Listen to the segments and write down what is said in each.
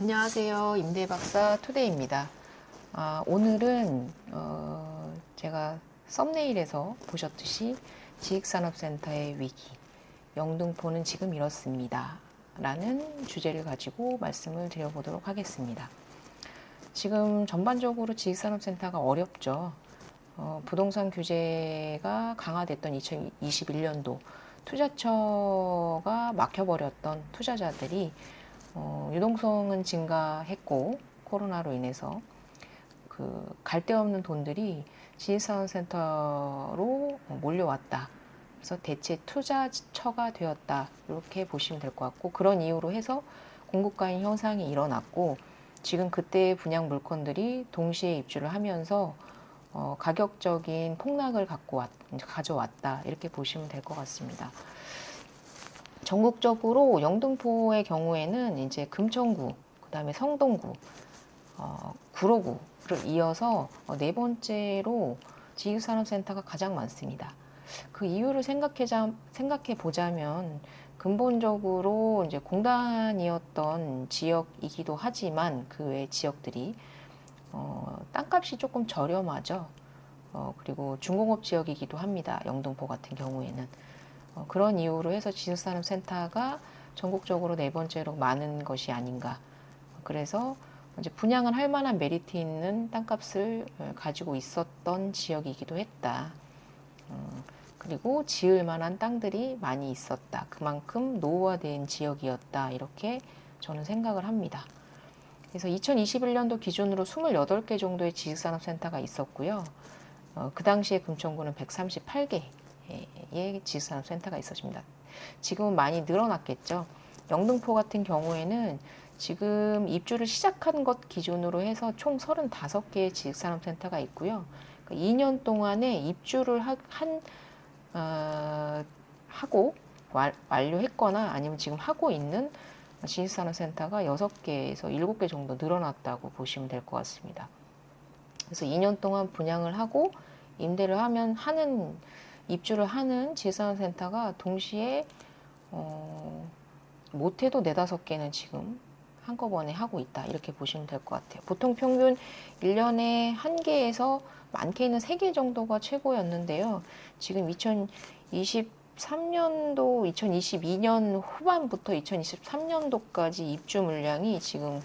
안녕하세요. 임대박사 투데이입니다. 오늘은 제가 썸네일에서 보셨듯이 지식산업센터의 위기, 영등포는 지금 이렇습니다. 라는 주제를 가지고 말씀을 드려보도록 하겠습니다. 지금 전반적으로 지식산업센터가 어렵죠. 부동산 규제가 강화됐던 2021년도 투자처가 막혀버렸던 투자자들이 유동성은 증가했고 코로나로 인해서 그 갈데 없는 돈들이 지식산업센터로 몰려왔다. 그래서 대체 투자처가 되었다. 이렇게 보시면 될 것 같고 그런 이유로 해서 공급과잉 현상이 일어났고 지금 그때의 분양 물건들이 동시에 입주를 하면서 가격적인 폭락을 가져왔다. 이렇게 보시면 될 것 같습니다. 전국적으로 영등포의 경우에는 이제 금천구, 그 다음에 성동구, 구로구를 이어서 네 번째로 지식산업센터가 가장 많습니다. 그 이유를 생각해 보자면 근본적으로 이제 공단이었던 지역이기도 하지만 그 외 지역들이 땅값이 조금 저렴하죠. 그리고 중공업 지역이기도 합니다. 영등포 같은 경우에는. 그런 이유로 해서 지식산업센터가 전국적으로 네 번째로 많은 것이 아닌가. 그래서 이제 분양을 할 만한 메리트 있는 땅값을 가지고 있었던 지역이기도 했다. 그리고 지을 만한 땅들이 많이 있었다. 그만큼 노후화된 지역이었다. 이렇게 저는 생각을 합니다. 그래서 2021년도 기준으로 28개 정도의 지식산업센터가 있었고요. 그 당시에 금천구는 138개의 지식산업센터가 있었습니다. 지금은 많이 늘어났겠죠. 영등포 같은 경우에는 지금 입주를 시작한 것 기준으로 해서 총 35개의 지식산업센터가 있고요. 2년 동안에 입주를 하고 완료했거나 아니면 지금 하고 있는 지식산업센터가 6개에서 7개 정도 늘어났다고 보시면 될 것 같습니다. 그래서 2년 동안 분양을 하고 임대를 입주를 하는 지식산업센터가 동시에 못해도 4-5개는 지금 한꺼번에 하고 있다. 이렇게 보시면 될 것 같아요. 보통 평균 1년에 1개에서 많게는 3개 정도가 최고였는데요. 지금 2023년도, 2022년 후반부터 2023년도까지 입주 물량이 지금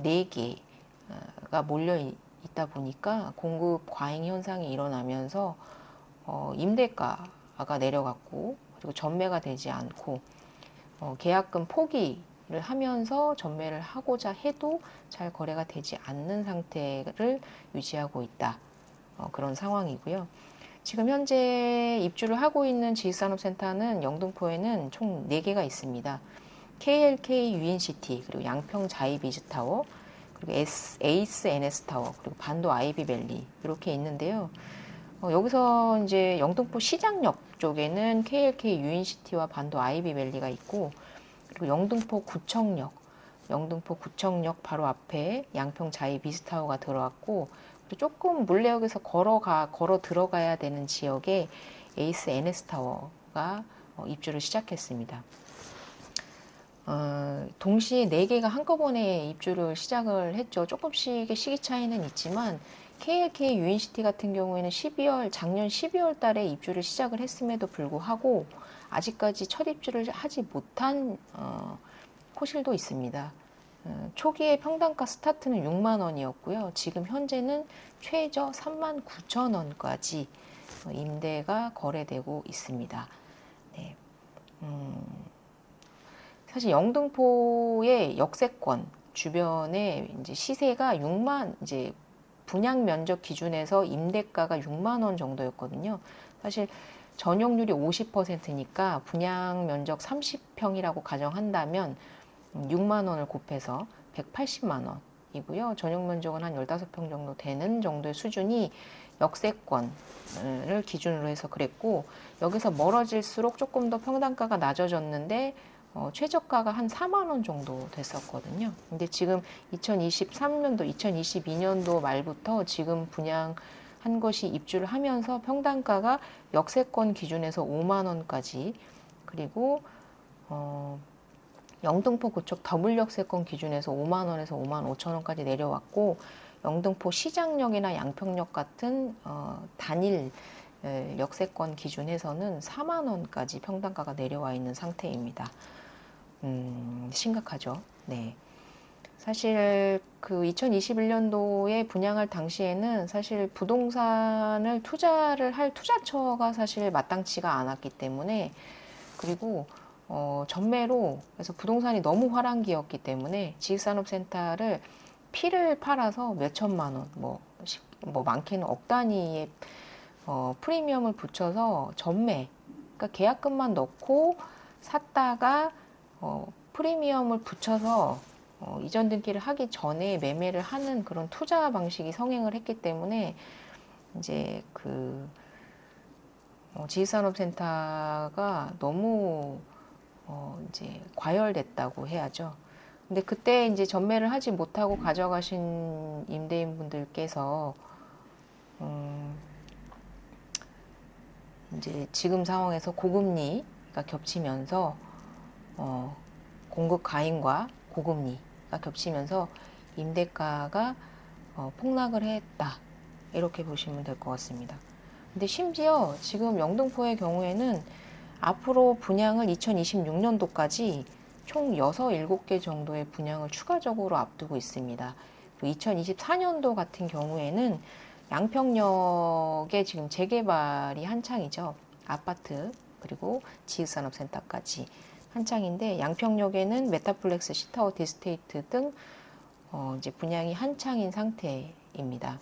4개가 몰려 있다 보니까 공급 과잉 현상이 일어나면서 임대가가 내려갔고 그리고 전매가 되지 않고 계약금 포기를 하면서 전매를 하고자 해도 잘 거래가 되지 않는 상태를 유지하고 있다. 그런 상황이고요. 지금 현재 입주를 하고 있는 지식산업센터는 영등포에는 총 4개가 있습니다. KLK 유인시티, 그리고 양평 자이비즈타워, 그리고 에이스 NS타워, 그리고 반도 아이비밸리 이렇게 있는데요. 여기서 이제 영등포 시장역 쪽에는 KLK 유인시티와 반도 아이비밸리가 있고 그리고 영등포 구청역 바로 앞에 양평 자이비즈타워가 들어왔고 그리고 조금 물레역에서 걸어 들어가야 되는 지역에 에이스 NS타워가 입주를 시작했습니다. 동시에 4개가 한꺼번에 입주를 시작을 했죠. 조금씩의 시기 차이는 있지만 KLK 유인시티 같은 경우에는 작년 12월 달에 입주를 시작을 했음에도 불구하고 아직까지 첫 입주를 하지 못한 호실도 있습니다. 초기에 평당가 스타트는 6만 원이었고요. 지금 현재는 최저 3만 9천 원까지 임대가 거래되고 있습니다. 네. 사실 영등포의 역세권 주변에 이제 시세가 이제 분양 면적 기준에서 임대가가 6만 원 정도였거든요. 사실 전용률이 50%니까 분양 면적 30평이라고 가정한다면 6만 원을 곱해서 180만 원이고요. 전용 면적은 한 15평 정도 되는 정도의 수준이 역세권을 기준으로 해서 그랬고 여기서 멀어질수록 조금 더 평당가가 낮아졌는데 최저가가 한 4만 원 정도 됐었거든요. 근데 지금 2023년도, 2022년도 말부터 지금 분양한 것이 입주를 하면서 평당가가 역세권 기준에서 5만 원까지 그리고 영등포 그쪽 더블 역세권 기준에서 5만 원에서 5만 5천 원까지 내려왔고, 영등포 시장역이나 양평역 같은 단일 역세권 기준에서는 4만 원까지 평당가가 내려와 있는 상태입니다. 심각하죠. 네. 사실 그 2021년도에 분양할 당시에는 사실 부동산을 투자를 할 투자처가 사실 마땅치가 않았기 때문에, 그리고 전매로, 그래서 부동산이 너무 화랑기였기 때문에 지식산업센터를 피를 팔아서 몇 천만 원, 뭐 많게는 억 단위의 프리미엄을 붙여서 전매, 그러니까 계약금만 넣고 샀다가 프리미엄을 붙여서 이전 등기를 하기 전에 매매를 하는 그런 투자 방식이 성행을 했기 때문에 이제 그 지식산업센터가 너무 이제 과열됐다고 해야죠. 근데 그때 이제 전매를 하지 못하고 가져가신 임대인분들께서 이제 지금 상황에서 고금리가 겹치면서 공급 과잉과 고금리가 겹치면서 임대가가 폭락을 했다, 이렇게 보시면 될 것 같습니다. 근데 심지어 지금 영등포의 경우에는 앞으로 분양을 2026년도까지 총 6, 7개 정도의 분양을 추가적으로 앞두고 있습니다. 2024년도 같은 경우에는 양평역에 지금 재개발이 한창이죠. 아파트 그리고 지식산업센터까지 한창인데, 양평역에는 메타플렉스, 시타워, 디스테이트 등 이제 분양이 한창인 상태입니다.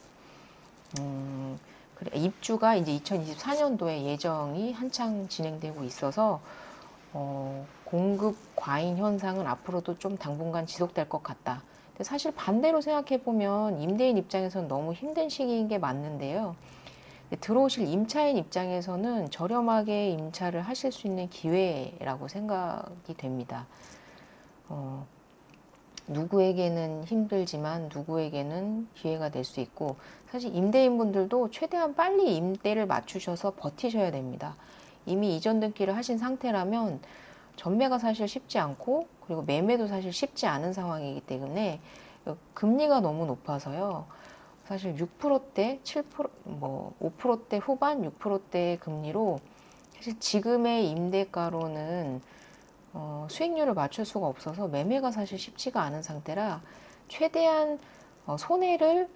입주가 이제 2024년도에 예정이 한창 진행되고 있어서 공급 과잉 현상은 앞으로도 좀 당분간 지속될 것 같다. 근데 사실 반대로 생각해 보면 임대인 입장에서는 너무 힘든 시기인 게 맞는데요. 들어오실 임차인 입장에서는 저렴하게 임차를 하실 수 있는 기회라고 생각이 됩니다. 누구에게는 힘들지만 누구에게는 기회가 될 수 있고, 사실 임대인분들도 최대한 빨리 임대를 맞추셔서 버티셔야 됩니다. 이미 이전 등기를 하신 상태라면 전매가 사실 쉽지 않고, 그리고 매매도 사실 쉽지 않은 상황이기 때문에 금리가 너무 높아서요. 사실 6%대, 7%, 5%대 후반, 6%대의 금리로 사실 지금의 임대가로는 수익률을 맞출 수가 없어서 매매가 사실 쉽지가 않은 상태라 최대한 손해를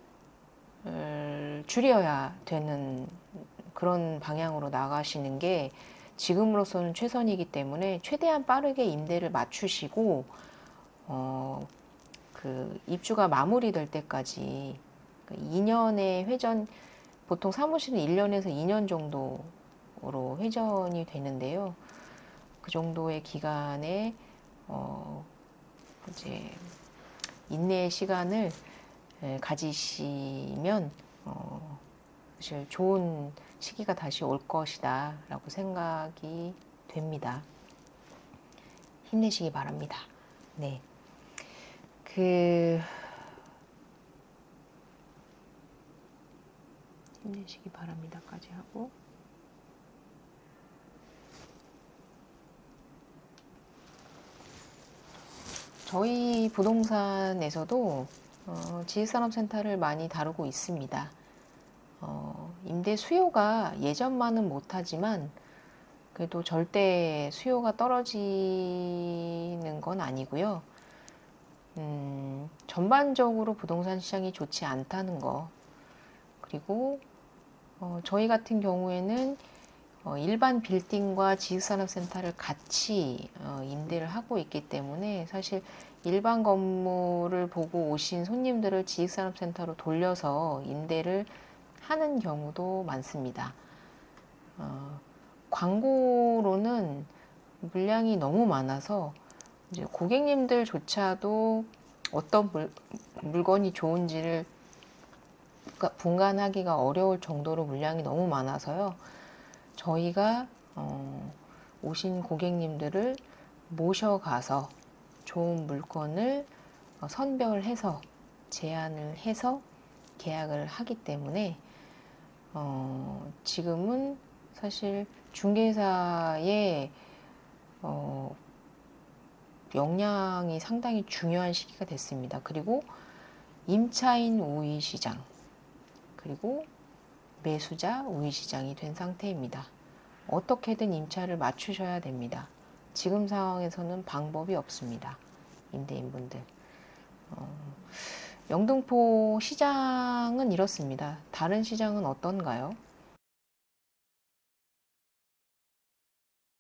줄여야 되는 그런 방향으로 나가시는 게 지금으로서는 최선이기 때문에 최대한 빠르게 임대를 맞추시고 그 입주가 마무리될 때까지 2년의 회전, 보통 사무실은 1년에서 2년 정도로 회전이 되는데요. 그 정도의 기간에 이제 인내의 시간을 가지시면 사실 좋은 시기가 다시 올 것이다 라고 생각이 됩니다. 힘내시기 바랍니다. 네. 힘내시기 바랍니다까지 하고, 저희 부동산에서도 지식산업센터를 많이 다루고 있습니다. 임대 수요가 예전만은 못하지만 그래도 절대 수요가 떨어지는 건 아니고요. 전반적으로 부동산 시장이 좋지 않다는 거, 그리고 저희 같은 경우에는 일반 빌딩과 지식산업센터를 같이 임대를 하고 있기 때문에 사실 일반 건물을 보고 오신 손님들을 지식산업센터로 돌려서 임대를 하는 경우도 많습니다. 광고로는 물량이 너무 많아서 이제 고객님들조차도 어떤 물건이 좋은지를 분간하기가 어려울 정도로 물량이 너무 많아서요. 저희가 오신 고객님들을 모셔가서 좋은 물건을 선별해서 제안을 해서 계약을 하기 때문에 지금은 사실 중개사의 역량이 상당히 중요한 시기가 됐습니다. 그리고 임차인 우위 시장, 그리고 매수자 우위 시장이 된 상태입니다. 어떻게든 임차를 맞추셔야 됩니다. 지금 상황에서는 방법이 없습니다. 임대인분들. 영등포 시장은 이렇습니다. 다른 시장은 어떤가요?